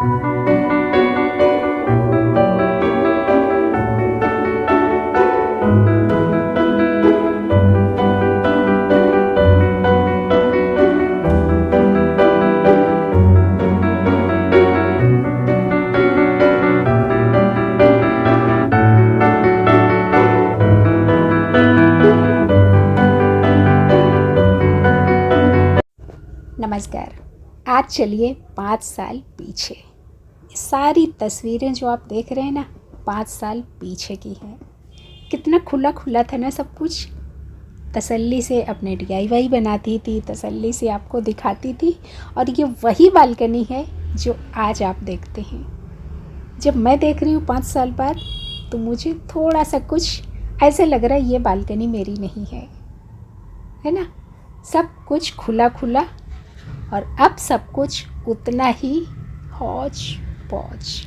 नमस्कार। आज चलिए 5 साल पीछे। सारी तस्वीरें जो आप देख रहे हैं ना, 5 साल पीछे की हैं। कितना खुला खुला था ना सब कुछ। तसल्ली से अपने DIY बनाती थी, तसल्ली से आपको दिखाती थी। और ये वही बालकनी है जो आज आप देखते हैं। जब मैं देख रही हूँ 5 साल बाद, तो मुझे थोड़ा सा कुछ ऐसे लग रहा है ये बालकनी मेरी नहीं है ना। सब कुछ खुला खुला, और अब सब कुछ उतना ही हौच पौच।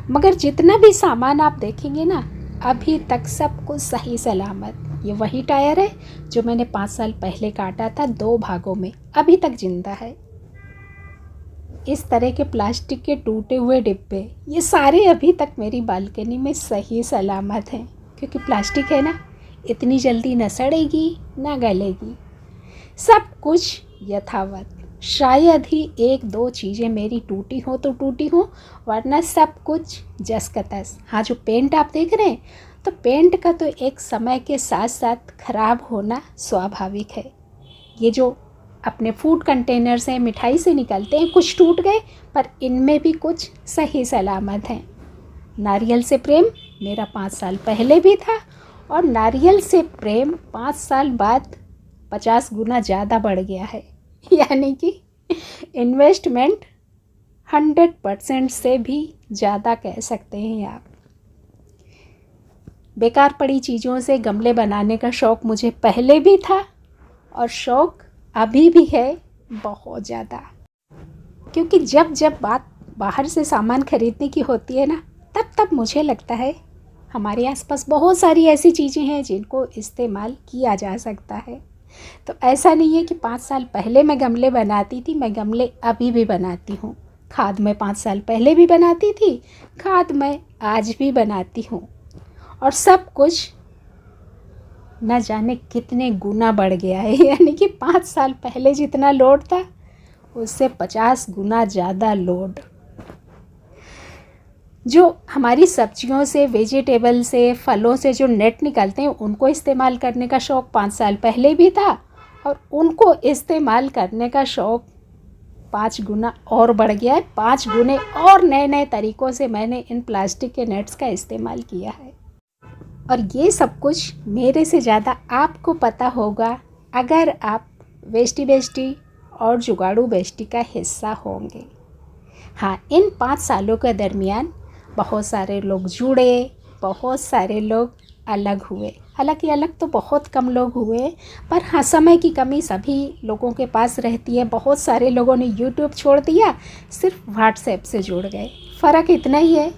मगर जितना भी सामान आप देखेंगे ना, अभी तक सब कुछ सही सलामत। ये वही टायर है जो मैंने 5 साल पहले काटा था 2 भागों में, अभी तक जिंदा है। इस तरह के प्लास्टिक के टूटे हुए डिब्बे, ये सारे अभी तक मेरी बालकनी में सही सलामत हैं, क्योंकि प्लास्टिक है ना, इतनी जल्दी न सड़ेगी ना गलेगी। सब कुछ यथावत। शायद ही 1-2 चीज़ें मेरी टूटी हो तो टूटी हो, वरना सब कुछ जस का तस। हाँ, जो पेंट आप देख रहे हैं, तो पेंट का तो एक समय के साथ साथ खराब होना स्वाभाविक है। ये जो अपने फूड कंटेनर से, मिठाई से निकलते हैं, कुछ टूट गए, पर इनमें भी कुछ सही सलामत हैं। नारियल से प्रेम मेरा 5 साल पहले भी था, और नारियल से प्रेम 5 साल बाद 50 गुना ज़्यादा बढ़ गया है। यानी कि इन्वेस्टमेंट 100% से भी ज़्यादा कह सकते हैं आप। बेकार पड़ी चीज़ों से गमले बनाने का शौक़ मुझे पहले भी था, और शौक़ अभी भी है बहुत ज़्यादा। क्योंकि जब जब बात बाहर से सामान खरीदने की होती है ना, तब तब मुझे लगता है हमारे आसपास बहुत सारी ऐसी चीज़ें हैं जिनको इस्तेमाल किया जा सकता है। तो ऐसा नहीं है कि 5 साल पहले मैं गमले बनाती थी, मैं गमले अभी भी बनाती हूँ। खाद मैं 5 साल पहले भी बनाती थी, खाद मैं आज भी बनाती हूँ। और सब कुछ न जाने कितने गुना बढ़ गया है। यानी कि 5 साल पहले जितना लोड था, उससे 50 गुना ज़्यादा लोड। जो हमारी सब्जियों से, वेजिटेबल से, फलों से जो नेट निकलते हैं, उनको इस्तेमाल करने का शौक़ 5 साल पहले भी था, और उनको इस्तेमाल करने का शौक़ 5 गुना और बढ़ गया है। 5 गुने और नए नए तरीक़ों से मैंने इन प्लास्टिक के नेट्स का इस्तेमाल किया है। और ये सब कुछ मेरे से ज़्यादा आपको पता होगा अगर आप वेस्टी बेस्टी और जुगाड़ू बेस्टी का हिस्सा होंगे। हाँ, इन 5 सालों के दरमियान बहुत सारे लोग जुड़े, बहुत सारे लोग अलग हुए। हालांकि अलग तो बहुत कम लोग हुए, पर हाँ, समय की कमी सभी लोगों के पास रहती है। बहुत सारे लोगों ने YouTube छोड़ दिया, सिर्फ WhatsApp से जुड़ गए। फ़र्क इतना ही है,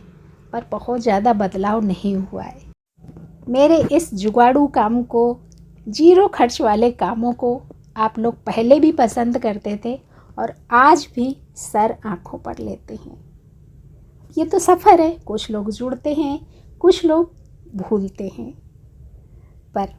पर बहुत ज़्यादा बदलाव नहीं हुआ है। मेरे इस जुगाड़ू काम को, जीरो खर्च वाले कामों को आप लोग पहले भी पसंद करते थे, और आज भी सर आँखों पर लेते हैं। ये तो सफ़र है, कुछ लोग जुड़ते हैं, कुछ लोग भूलते हैं। पर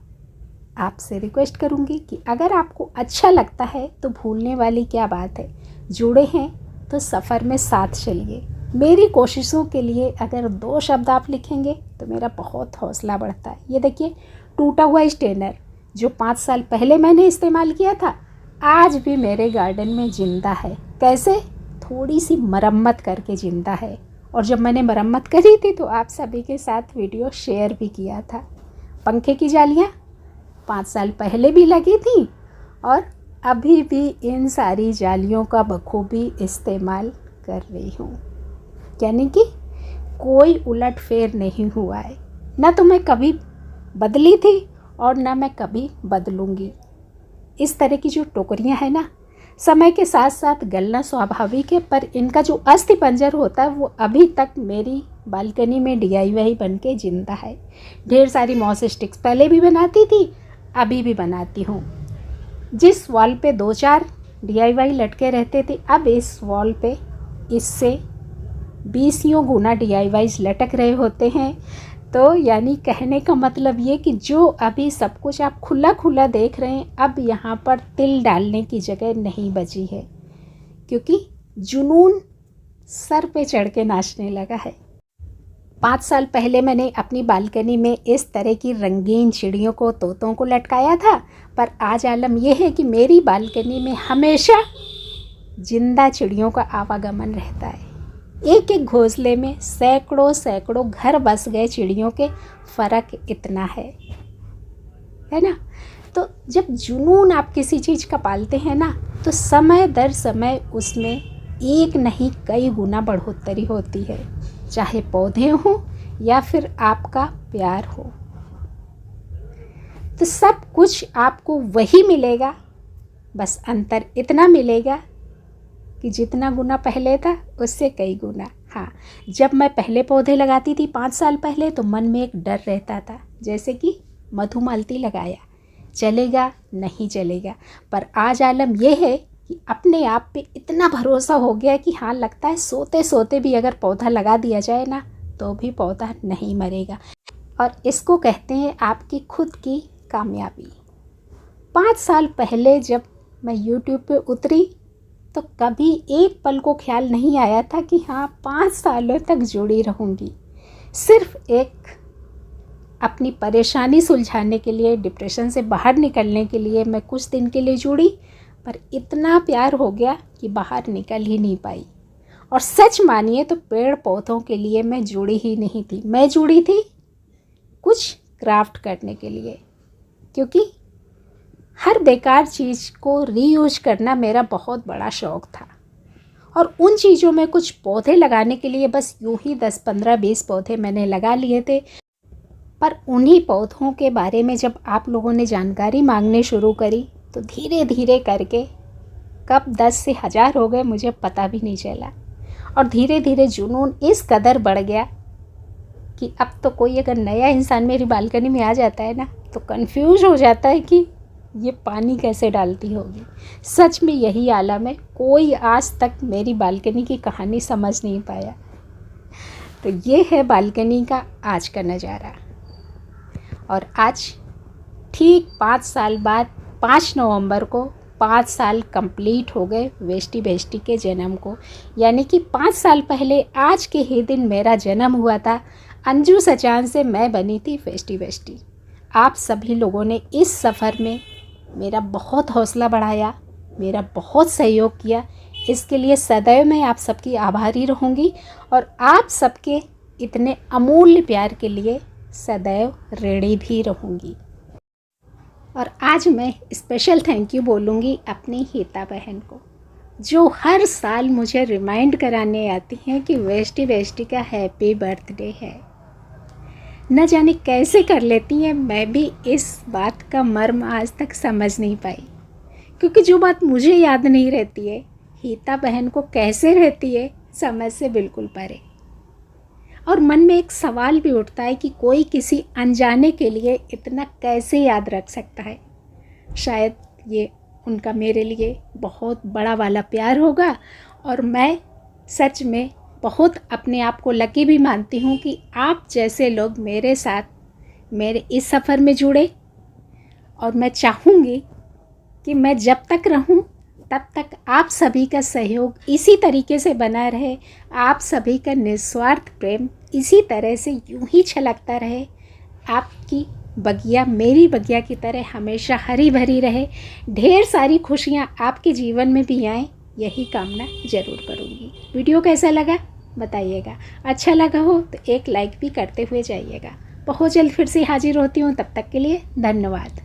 आपसे रिक्वेस्ट करूँगी कि अगर आपको अच्छा लगता है तो भूलने वाली क्या बात है। जुड़े हैं तो सफ़र में साथ चलिए। मेरी कोशिशों के लिए अगर 2 शब्द आप लिखेंगे तो मेरा बहुत हौसला बढ़ता है। ये देखिए, टूटा हुआ स्टेनर जो 5 साल पहले मैंने इस्तेमाल किया था, आज भी मेरे गार्डन में ज़िंदा है। कैसे? थोड़ी सी मरम्मत करके ज़िंदा है। और जब मैंने मरम्मत करी थी तो आप सभी के साथ वीडियो शेयर भी किया था। पंखे की जालियाँ 5 साल पहले भी लगी थी, और अभी भी इन सारी जालियों का बखूबी इस्तेमाल कर रही हूँ। यानी कि कोई उलट फेर नहीं हुआ है। ना तो मैं कभी बदली थी, और ना मैं कभी बदलूँगी। इस तरह की जो टोकरियाँ हैं ना, समय के साथ साथ गलना स्वाभाविक है, पर इनका जो अस्थि पंजर होता है वो अभी तक मेरी बालकनी में DIY बन के ज़िंदा है। ढेर सारी मॉस स्टिक्स पहले भी बनाती थी, अभी भी बनाती हूँ। जिस वॉल पे 2-4 DIY लटके रहते थे, अब इस वॉल पे इससे 20 गुना DIYs लटक रहे होते हैं। तो यानी कहने का मतलब ये कि जो अभी सब कुछ आप खुला खुला देख रहे हैं, अब यहाँ पर तिल डालने की जगह नहीं बची है, क्योंकि जुनून सर पे चढ़ के नाचने लगा है। 5 साल पहले मैंने अपनी बालकनी में इस तरह की रंगीन चिड़ियों को, तोतों को लटकाया था, पर आज आलम यह है कि मेरी बालकनी में हमेशा जिंदा चिड़ियों का आवागमन रहता है। एक एक घोंसले में सैकड़ों सैकड़ों घर बस गए चिड़ियों के, फ़र्क इतना है ना। तो जब जुनून आप किसी चीज़ का पालते हैं ना, तो समय दर समय उसमें एक नहीं कई गुना बढ़ोतरी होती है, चाहे पौधे हों या फिर आपका प्यार हो। तो सब कुछ आपको वही मिलेगा, बस अंतर इतना मिलेगा कि जितना गुना पहले था उससे कई गुना। हाँ, जब मैं पहले पौधे लगाती थी 5 साल पहले, तो मन में एक डर रहता था, जैसे कि मधुमालती लगाया, चलेगा नहीं चलेगा। पर आज आलम यह है कि अपने आप पे इतना भरोसा हो गया कि हाँ, लगता है सोते सोते भी अगर पौधा लगा दिया जाए ना, तो भी पौधा नहीं मरेगा। और इसको कहते हैं आपकी खुद की कामयाबी। 5 साल पहले जब मैं YouTube पे उतरी, तो कभी एक पल को ख्याल नहीं आया था कि हाँ, 5 सालों तक जुड़ी रहूँगी। सिर्फ एक अपनी परेशानी सुलझाने के लिए, डिप्रेशन से बाहर निकलने के लिए मैं कुछ दिन के लिए जुड़ी, पर इतना प्यार हो गया कि बाहर निकल ही नहीं पाई। और सच मानिए तो पेड़ पौधों के लिए मैं जुड़ी ही नहीं थी, मैं जुड़ी थी कुछ क्राफ्ट करने के लिए, क्योंकि हर बेकार चीज़ को रीयूज करना मेरा बहुत बड़ा शौक़ था। और उन चीज़ों में कुछ पौधे लगाने के लिए बस यूं ही 10, 15, 20 पौधे मैंने लगा लिए थे। पर उन्हीं पौधों के बारे में जब आप लोगों ने जानकारी मांगने शुरू करी, तो धीरे धीरे करके कब 10 से 1000 हो गए मुझे पता भी नहीं चला। और धीरे धीरे जुनून इस कदर बढ़ गया कि अब तो कोई अगर नया इंसान मेरी बालकनी में आ जाता है ना, तो कंफ्यूज हो जाता है कि ये पानी कैसे डालती होगी। सच में यही आलम है, कोई आज तक मेरी बालकनी की कहानी समझ नहीं पाया। तो ये है बालकनी का आज का नज़ारा। और आज ठीक 5 साल बाद 5 नवंबर को 5 साल कंप्लीट हो गए वेस्टी बेस्टी के जन्म को। यानी कि 5 साल पहले आज के ही दिन मेरा जन्म हुआ था। अंजू सचान से मैं बनी थी वेस्टी बेस्टी। आप सभी लोगों ने इस सफ़र में मेरा बहुत हौसला बढ़ाया, मेरा बहुत सहयोग किया। इसके लिए सदैव मैं आप सबकी आभारी रहूँगी और आप सबके इतने अमूल्य प्यार के लिए सदैव ऋणी भी रहूँगी। और आज मैं स्पेशल थैंक यू बोलूँगी अपनी हिता बहन को, जो हर साल मुझे रिमाइंड कराने आती हैं कि वेस्टी बेस्टी का हैप्पी बर्थडे है। न जाने कैसे कर लेती हैं, मैं भी इस बात का मर्म आज तक समझ नहीं पाई, क्योंकि जो बात मुझे याद नहीं रहती है, हिता बहन को कैसे रहती है समझ से बिल्कुल परे। और मन में एक सवाल भी उठता है कि कोई किसी अनजाने के लिए इतना कैसे याद रख सकता है। शायद ये उनका मेरे लिए बहुत बड़ा वाला प्यार होगा। और मैं सच में बहुत अपने आप को लकी भी मानती हूँ कि आप जैसे लोग मेरे साथ मेरे इस सफ़र में जुड़े। और मैं चाहूँगी कि मैं जब तक रहूँ तब तक आप सभी का सहयोग इसी तरीके से बना रहे, आप सभी का निस्वार्थ प्रेम इसी तरह से यूं ही छलकता रहे, आपकी बगिया मेरी बगिया की तरह हमेशा हरी भरी रहे, ढेर सारी खुशियां आपके जीवन में भी आएँ, यही कामना ज़रूर करूँगी। वीडियो कैसा लगा बताइएगा, अच्छा लगा हो तो एक लाइक भी करते हुए जाइएगा। बहुत जल्द फिर से हाजिर होती हूँ, तब तक के लिए धन्यवाद।